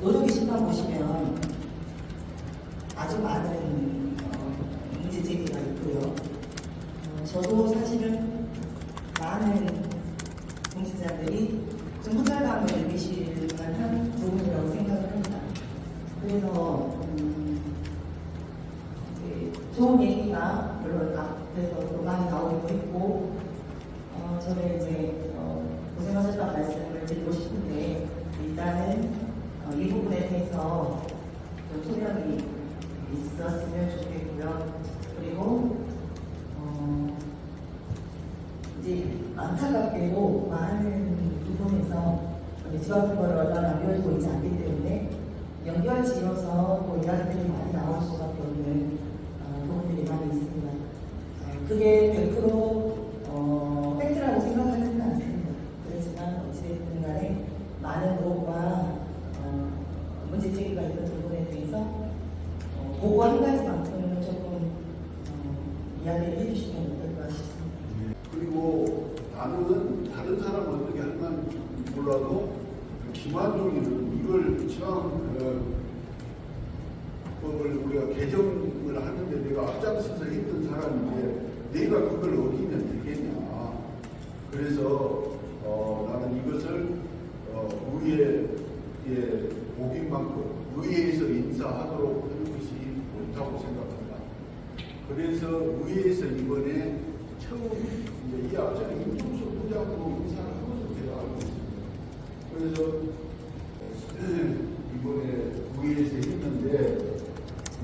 노조 게시판 보시면 아주 많은 문제 제기가 있고요. 저도 사실은 많은 공직자들이 좀 허탈감을 느끼실 만한 부분이라고 생각을 합니다. 그래서 좋은 얘기가 물론 앞에서 많이 나오기도 했고 저는 이제 고생하셨다는 말씀을 드리고 싶은데 일단은 이 부분에 대해서 좀 소명이 있었으면 좋겠고요. 그리고 이제 안타깝게도 많은 부분에서 지방선거를 얼마 남겨지고 있지 않기 때문에 연결지어서 뭐 이야기들이 많이 나올 수밖에 없는 부분들이 많이 있습니다. 그게 100% 팩트라고 생각하지는 않습니다. 그렇지만 어찌됐든 간에 많은 노고와 문제 제기가 있는 부분에 대해서 그거 한 가지만큼은 조금 이야기를 해주시면 어떨까 싶습니다. 그리고 나는 다른 사람은 어떻게 할지 몰라도 김한종이는 이걸 지방법을 우리가 개정을 하는데 내가 앞장서서 했던 사람인데 내가 그걸 어기면 되겠냐. 그래서 나는 이것을 의회에 오긴 만큼 의회에서 인사하도록 하는 것이 옳다고 생각합니다. 그래서 의회에서 이번에 처음 이제 이 앞전에 임종석 부장으로 인사를 하면서 제가 알고 있습니다. 그래서 이번에 의회에서 했는데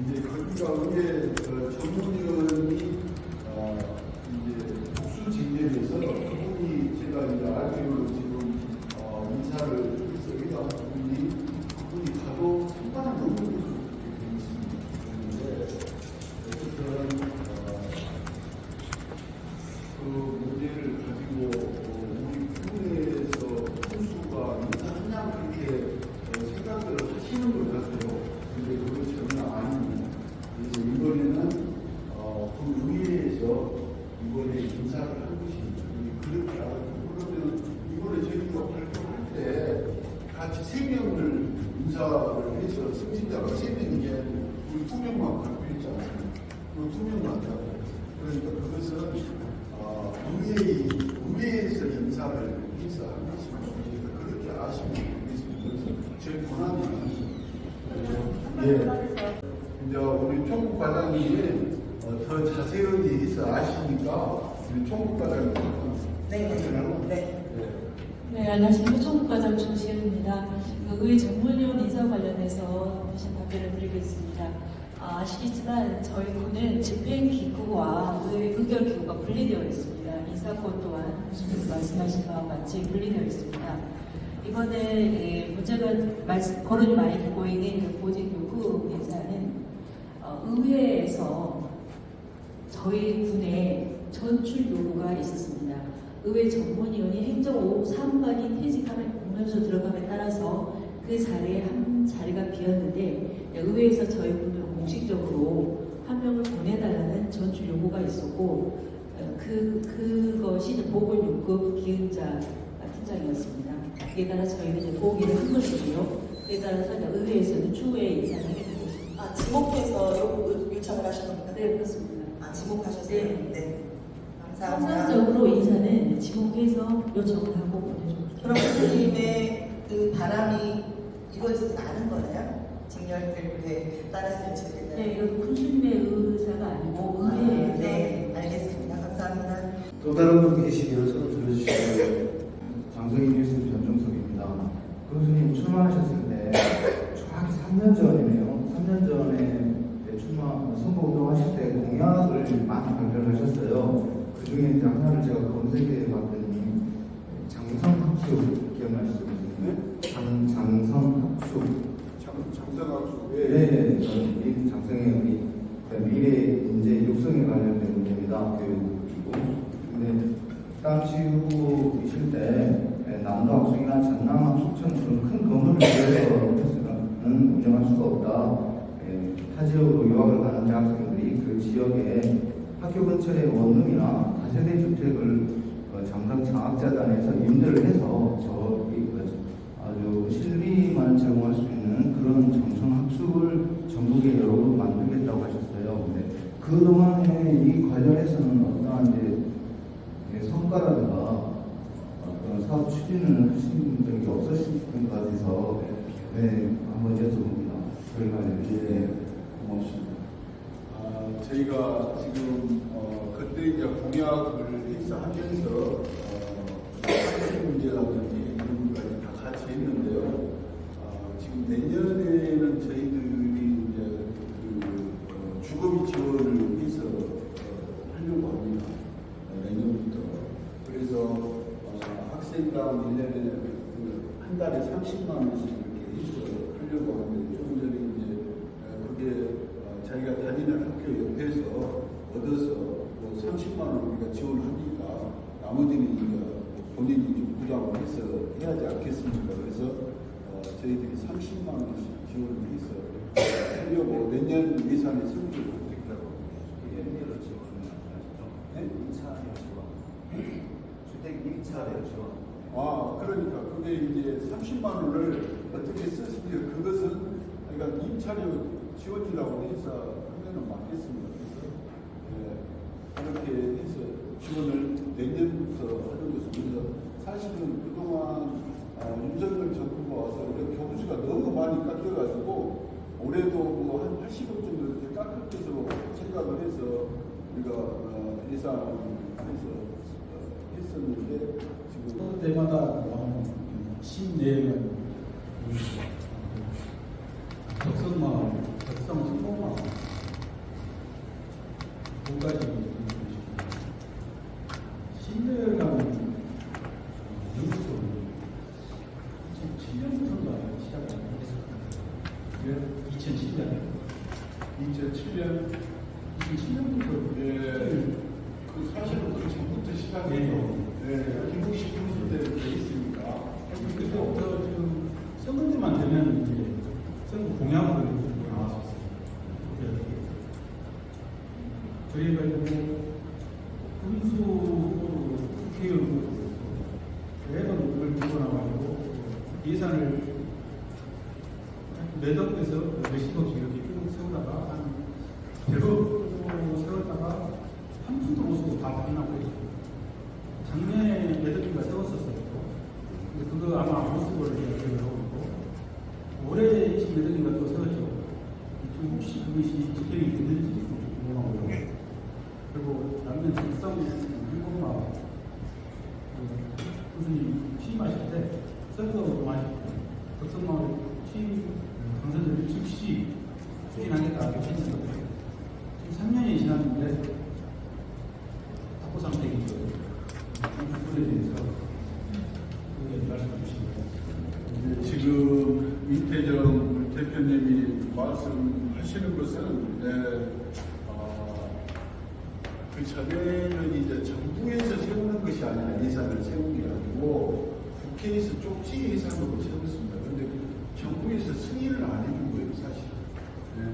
이제 거기가 의회 전문위원이 이제 복수 진전에서 그분이 제가 이제 알기로 지금 인사를 해서 의사 그분이 가도 상당한 논문을 그렇게 되어 있습니다. 그런데 어쨌든 그 문제를 가지고 우리 국내에서 선수가 인사하냐 그렇게 생각을 하시는 것 같아요. 근데 그건 전혀 아닙니다. 그래서 이번에는 그 의회에서 이번에 인사를 한 것이 그렇게 알고 그러면 이번에 저희가 발표할 때 같이 3명을 인사를 해서 승진자가 3명이게 우리 2명만 발표했잖아요. 그 2명만 하고 그러니까 그것은 의회에서 인사를 해서 한 것입니다. 그렇게 아시면 되겠습니다. 제 권한이 아닙니다. 예. 이제 우리 총국 과장님이 더 자세히 해서 아시니까 우리 총국과장님. 네. 네, 안녕하십니까. 총무과장 중시현입니다. 의회 전문위원 인사 관련해서 대신 답변을 드리겠습니다. 아시겠지만 저희 군은 집행기구와 의결기구가 분리되어 있습니다. 인사권 또한 교수님께서 말씀하신 바와 같이 분리되어 있습니다. 이번에 문제가 거론이 많이 되고 있는 보직요구 인사는 의회에서 저희 군에 전출 요구가 있었습니다. 의회 전문위원이 행정사무관이 퇴직하면서 들어감에 따라서 그 자리에 한 자리가 비었는데 의회에서 저희 군을 공식적으로 한 명을 보내달라는 전출 요구가 있었고 그것이 이제 보건요금 기획자 팀장이었습니다. 그에 따라 저희는 이제 보기를 한 것이고요. 그에 따라서 의회에서는 추후에 인사를 하게 되고 있습니다. 지목해서 요청을 하신 겁니까? 네, 그렇습니다. 지목하셨어요? 네. 감사합니다. 통상적으로 인사는 지목해서 요청을 하고 보내줍니다. 그럼 교수님의 그 바람이 이루어지지 않은 거나요? 직렬들에 따랐을 적에는. 네, 이건 군수님의 의사가 아니고 의회에서. 네, 알겠습니다. 감사합니다. 또 다른 분 계시면 손을 들어주시고요. 장성희 뉴스 변종석입니다. 교수님 출마하셨을 때 정확히 3년 전이네요. 3년 전에 출마 선거운동하실 때 공약을 많이 발표하셨어요. 그 중에 이제 하나를 제가 검색해 봤더니 장성학습 기억나시죠? 장성학습. 장성학습. 네, 저는 장성의 미래 인재 육성에 관련된 문제입니다. 교육이고. 근데 당시 후보이실 때 남도학습이나 전남학습처럼 큰 건물을 지어서 패스는 운영할 수가 없다. 타 지역으로 유학을 가는 대학생들이 그 지역에 학교 근처의 원룸이나 다세대 주택을 장성 장학재단에서 임대를 해서 아주 실비만 제공할 수 있는 그런 정성학습을 전국에 여러 곳 만들겠다고 하셨어요. 근데 그동안에 이 관련해서는 어떠한 이제 성과라든가 어떤 사업 추진을 하신 적이 없으신 것 같아서 한번 여쭤봅니다. 저희 관련해서. 고맙습니다. 저희가 지금 그때 이제 공약을 행사하면서 학생 문제라든지 이런 문제까지 다 같이 했는데요. 지금 내년에는 저희들이 이제 주거비 지원을 해서 하려고 합니다. 내년부터. 그래서 학생당 1년에 한 달에 30만 원씩 이렇게 해서 하려고 하는데 조금 전에 이제 그게 자기가 다니는 학교 옆에서 얻어서 뭐 30만 원 우리가 지원하니까 나머지는 본인이 좀 부담을 해서 해야지 않겠습니까? 그래서 저희들이 30만 원씩 지원을 해서 하려고 내년 예산에 승부를 하겠다고. 연계로 지원을 말씀하시죠? 네? 2차례 지원. 주택 2차례 지원. 그러니까 그게 이제 30만 원을 어떻게 쓰시면 그것은 그러니까 임차료 지원이라고 해서 하면은 맞겠습니다. 그래서 그렇게 해서 지원을 내년부터 하는 것입니다. 사실은 그동안 윤석열 정부가 와서 우리 교부수가 너무 많이 깎여가지고 올해도 뭐 한 80억 정도 이렇게 깎을 것으로 생각을 해서 우리가 예산에서 했었는데 지금 때마다 신내면 적성마을, 적성성공마을 두 가지 신내를 가면 연구소를 2007년부터인가 시작을 했습니다. 2007년부터 그 사실은 그 전부터 시작해서 김국식 교수 때부터 있으니까 그때부터 지금 선거 때만 되면 이제 선거 공약으로 나왔었어요. 그래가지고 군수 국회의원 매번 그걸 들고 나가지고 예산을 매덕에서 몇십억씩 이렇게 쭉 세우다가 한 100억 정도 세웠다가 한 푼도 못 쓰고 다 반납을 했어요. 작년에 매덕기가 세웠었어요. 근데 그거 아마 못 쓰고 이렇게 하고 있고 올해 지금 매덕기가 또 세웠죠. 좀 혹시 그것이 집행이 됐는지 궁금하고요. 그리고 남는 적성 그 전에는 이제 정부에서 세우는 것이 아니라 예산을 세운 게 아니고 국회에서 쪽지 예산으로 세웠습니다. 그런데 정부에서 승인을 안 해준 거예요, 사실. 네.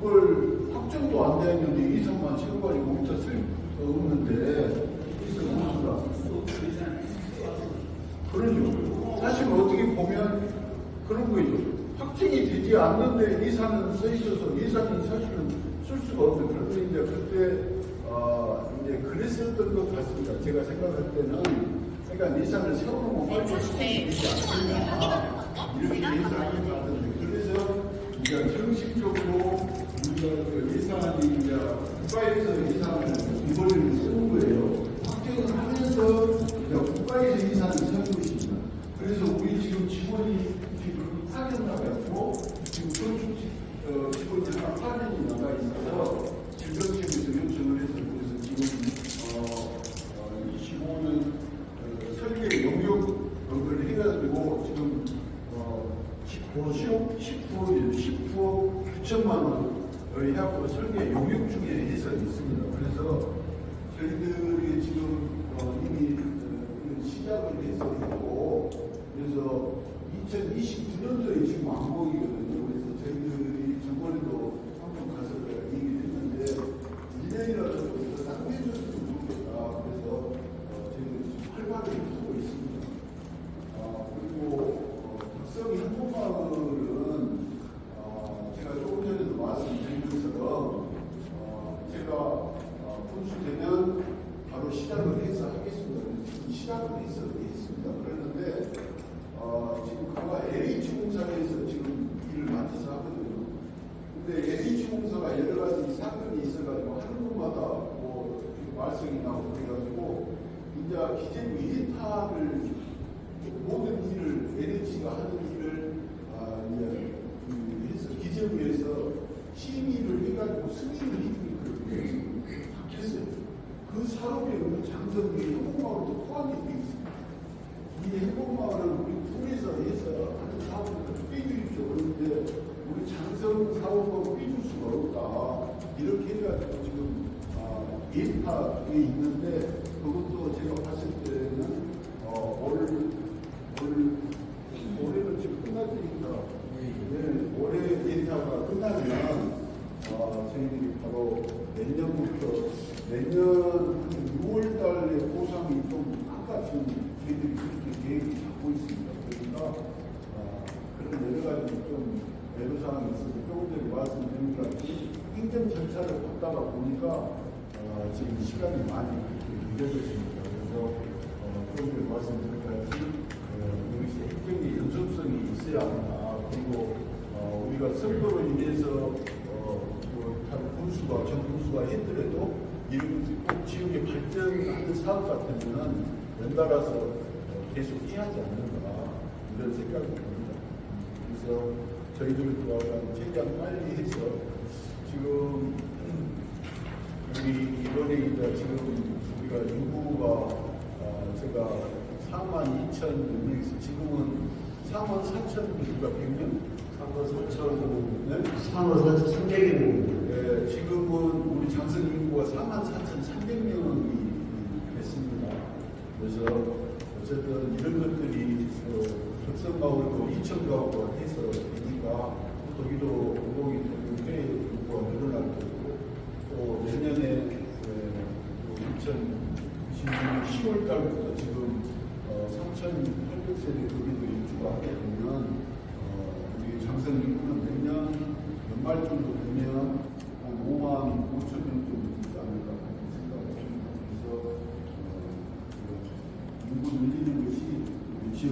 그걸 확정도 안 되었는데 예산만 세워가지고 거기다 쓸 없는데 그러죠. 사실 어떻게 보면 그런 거죠. 확정이 되지 않는데 예산은 써 있어서 예산이 사실은 쓸 수가 없는 그런데 이제 그때 이제 그랬었던 것 같습니다. 제가 생각할 때는 그러니까 예산을 세워놓으면 빨리 되지 않느냐 이렇게 예산이 나왔는데 그래서 이제 정식적으로 우리가 예산이 이제 국가에서 예산을 이번에는 세운 거예요. 확정을 하면서 국가에서 예산을 세운 것입니다. 그래서 우리 지금 직원이 지금 파견 나가고 지금 건축 직원이 하나 파견이 나가 있어서 질병팀에서 요청을 해서 그래서 지금 25년 설계 용역을 해가지고 지금 10호 9천만 원을 해갖고 설계 용역 중에 해서 있습니다. 그래서 저희들이 지금 이미 시작을 해서 있고 그래서 2029년도에 지금 완공이거든요. 그래서 저희들이 저번에도 한번 가서 얘기를 했는데 1년이라도 좀 더 당겨줬으면 좋겠다. 그래서 저희들이 지금 활발히 하고 있습니다. 그리고 덕성이 한복마을은 제가 조금 전에도 말씀드린 것처럼 제가 분수되면 바로 시작을 해서 하겠습니다. 지금 시작을 했습니다. 그랬는데 지금 그가 LH공사에서 지금 일을 맡아서 하거든요. 근데 LH공사가 여러 가지 사건이 있어가지고 하는 곳마다 뭐 말썽이 나고 그래가지고 이제 기재부 일타를 모든 일을 LH가 하는 일을 해서 기재부에서 심의를 해가지고 승인을 해주는 그렇게 바뀌었어요. 그 산업에 우리 장성이 해복마을도 포함이 되어 있습니다. 이 해복마을을 우리 통해서 해서 하는 사업을 빼주십시오. 그런데 우리 장성 사업을 빼줄 수가 없다. 이렇게 해가지고 지금 예타에 있는데 그것도 제가 봤을 때는 올해는 지금 끝났으니까 올해 예타가 끝나면 저희들이 바로 내년부터 내년 6월 달에 보상이 좀 아까 지금 저희들이 그렇게 계획을 잡고 있습니다. 그러니까 그런 여러 가지 좀 애로사항이 있어서 조금 전에 말씀드린 것 같이 행정 절차를 걷다가 보니까 지금 시간이 많이 늦어졌습니다. 그래서 조금 전에 말씀드린 것 같이 이것이 행정의 연속성이 있어야 한다. 그리고 우리가 선거로 인해서 군수가 전 군수가 했더라도 이런 꼭 지역의 발전하는 사업 같으면은 연달아서 계속 해야 하지 않는가 이런 생각이 듭니다. 그래서 저희들 또한 최대한 빨리 해서 지금 우리 이번에 이제 지금 우리가 인구가 제가 42,000명에서 지금은 44,000명 100명 34,300명. 네, 지금은 우리 장성 인구가 44,300명이 됐습니다. 그래서 어쨌든 이런 것들이 덕성마을도 2,000가구가 해서 되니까 거기도 공공이 꽤 인구가 늘어날 거고 또 내년에 2026년 10월 달부터 지금 3,800세대 거기도 입주가 하게 되면 장성 인구는 내년 연말 정도 되면 한 5만 5천 명 정도 되지 않을까 하는 생각을 합니다. 그래서 인구 늘리는 것이 우리 지역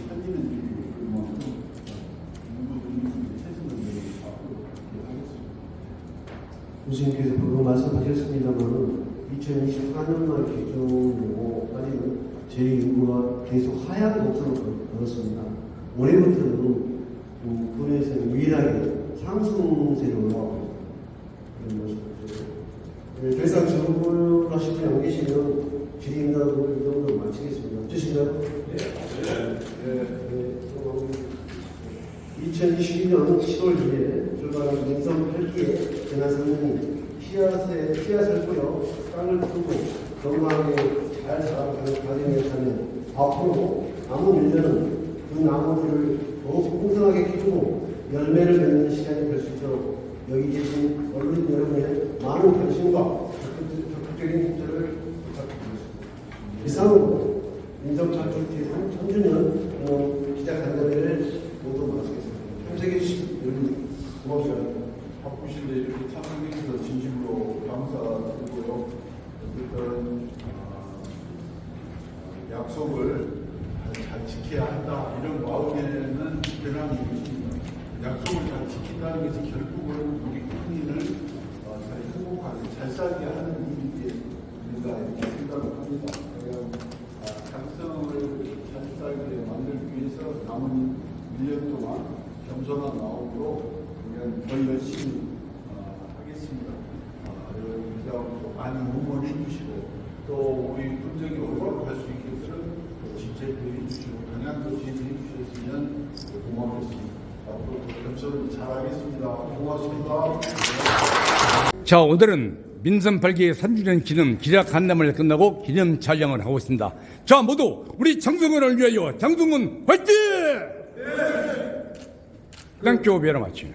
살리는 일이고 그만큼 인구 늘리는 데 최선을 다해서 앞으로 그렇게 하겠습니다. 교수님께서 방금 말씀하셨습니다만 2024년 말 기준으로 아직은 저희 인구가 계속 하향 곡선을 걸었습니다. 올해부터는 군에서 유일하게 상승세로 올라가고 그런 모습이죠. 더 이상 질문하실 분 안 계시면 질의응답을 이 정도로 마치겠습니다. 어떠신가요? 네. 2022년 10월 2일 출발한 민선 8기의 재난상황이 씨앗을 뿌려 땅을 풀고 건강하게 잘 자라가는 과정이었다면 앞으로 남은 1년은 그 나무들을 더욱 풍성하게 키우고 열매를 맺는 시간이 될 수 있도록 여기 계신 언론 여러분의 많은 관심과 적극적인 협조를 부탁드리겠습니다. 이상으로 민정차출팀 3주년 기자간담회를 모두 마치겠습니다. 참석해 주신 여러분 고맙습니다. 바쁘신데 이렇게 참석해 주셔서 진심으로 감사드리고요. 어쨌든 약속을 잘 지켜야 한다 이런 마음에는 변함이 없습니다. 약속을 잘 지킨다는 것이 결국은 우리 국민을 잘 행복하게 잘 살게 하는 일이 우리가 이렇게 생각을 합니다. 장성을 잘 살게 만들기 위해서 남은 1년 동안 겸손한 마음으로 우리는 더 열심히 하겠습니다. 여러분들 많이 응원해 주시고 또 우리 군정이 올바로 할 수 있게끔 집제해 주시고 방향도 제시해 주셨으면 고맙겠습니다. 앞으로 겸손히 잘하겠습니다. 고맙습니다. 자, 오늘은 민선 8기 3주년 기념 기자간담회를 끝나고 기념 촬영을 하고 있습니다. 자, 모두 우리 장성원을 위하여 장성원 화이팅! 땡큐 베리 마치.